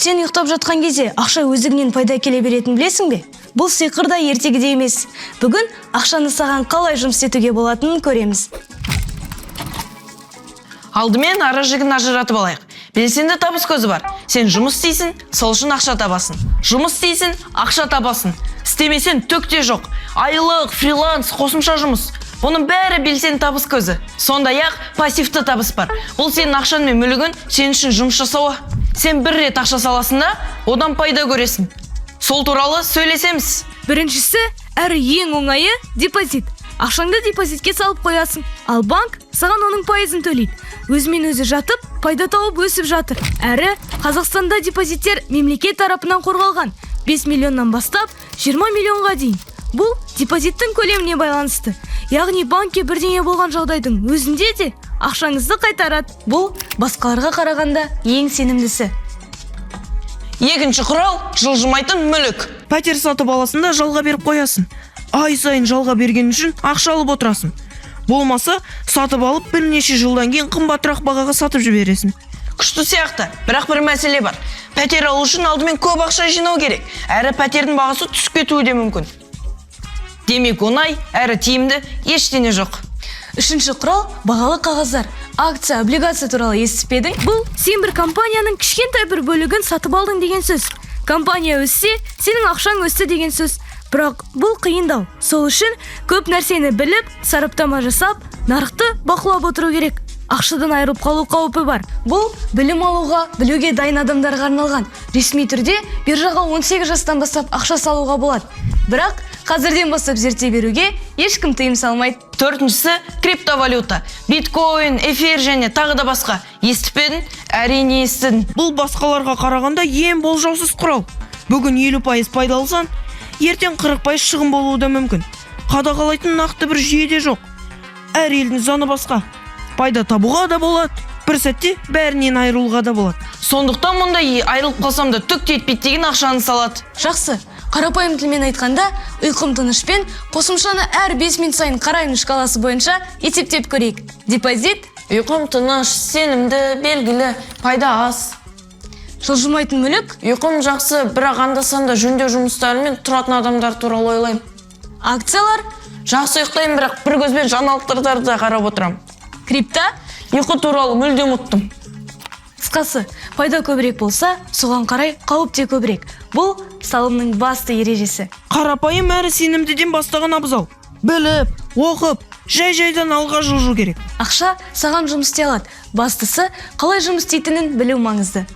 Сен ұйықтап жатқан кезде ақша өздігінен пайда келе беретінін білесің бе? Бұл сиқыр да ертегіде емес. Бүгін ақшаны саған қалай жұмыс етуге болатынын көреміз. Алдымен ара жігін ажыратып алайық. Белсенді табыс көзі бар. Сен жұмыс істейсің, сол үшін ақша табасың. Жұмыс істейсің, ақша табасың. Істемесен түк те жоқ. Айлық, фриланс, қосымша жұмыс. Бұның бәрі белсенді табыс көзі. Сондай-ақ пассивті табыс бар. Бұл сенің ақшан мен мүлігін сен үшін жұмыс жасауы. Сен бір рет ақша саласында, одан пайда көресің. Сол туралы сөйлесеміз. Біріншісі, әрі ең оңайы депозит. Ақшаңды депозитке салып қоясың, ал банк саған оның пайызын төлейді. Өзімен өзі жатып, пайда тауып өсіп жатыр. Әрі Қазақстанда депозиттер мемлекет тарапынан қорғалған. 5 миллионнан бастап 20 миллионға дейін. Бұл депозиттің көлеміне байланысты. Яғни банкке бірдеңе болған жағдайдың өзінде де ақшаңызды қайтарады. Бұл басқаларға қарағанда ең сенімдісі. Екінші құрал жылжымайтын мүлік. Пәтер сатып аласың да жалға беріп қоясың. Ай сайын жалға берген үшін ақша алып отырасың. Болмаса, сатып алып бірнеше жылдан кейін қымбатырақ бағаға сатып жібересің. Күшті сияқты, бірақ бір мәселе бар. Пәтер алу үшін алдымен көп ақша жинау керек. Әрі пәтердің бағасы түсіп кетуі де мүмкін. Демек оңай, әрі тиімді ештеңе жоқ. Үшінші құрал бағалы қағаздар. Акция, облигация туралы естіп едің? Бұл сен бір компанияның кішкентай бір бөлігін сатып алдың деген сөз. Компания өссе, сенің ақшаң өсті деген сөз. Бірақ бұл қиындау. Сол үшін көп нәрсені біліп, сараптама жасап, нарықты бақылап отыру керек. Ақшадан айырылып қалу қаупі бар. Бұл білім алуға, білуге дайын адамдарға арналған. Ресми түрде биржаға 18 жастан бастап ақша салуға болады. Бірақ қазірден бастап зерттей беруге ешкім тыйым салмайды. Төртіншісі криптовалюта. Биткоин, эфир және тағы да басқа. Естіп пе едің? Әрине естідің. Бұл басқаларға қарағанда ең болжаусыз құрал. Бүгін 50% пайда алсаң, ертең 40% шығын болуы да мүмкін. Қадағалайтын нақты бір жүйе де жоқ. Әр елдің заңы басқа. Пайда табуға да болады, бір сәтте бәрінен айырылуға да болады. Сондықтан мұндай айырылып қалсам да түк те етпейді деген ақшаны салады. Жақсы. Қарапайым тілмен айтқанда, ұйқым тынышпен қосымшаны әр 5 минут сайын қараймын шкаласы бойынша есептеп көрейік. Депозит, Ұйқым тыныш, сенімді, белгілі, пайда аз. жылжымайтын мүлік, Ұйқым жақсы, бірақ анда-санда жөндеу жұмыстарымен тұратын адамдар туралы ойлаймын. акциялар, Жақсы ұйықтаймын, бірақ бір көзбен жаңалықтарды да қарап отырамын. крипто, Ұйқы туралы мүлде ұмыттым. қысқасы, пайда көбірек болса, соған қарай қауіп те көбірек. Бұл салымның басты ережесі. Қарапайым әрі сенімдіден бастаған абзал. Біліп, оқып, жай-жайдан алға жылжу керек. Ақша саған жұмыс істей алады. Бастысы, қалай жұмыс істейтінін білу маңызды.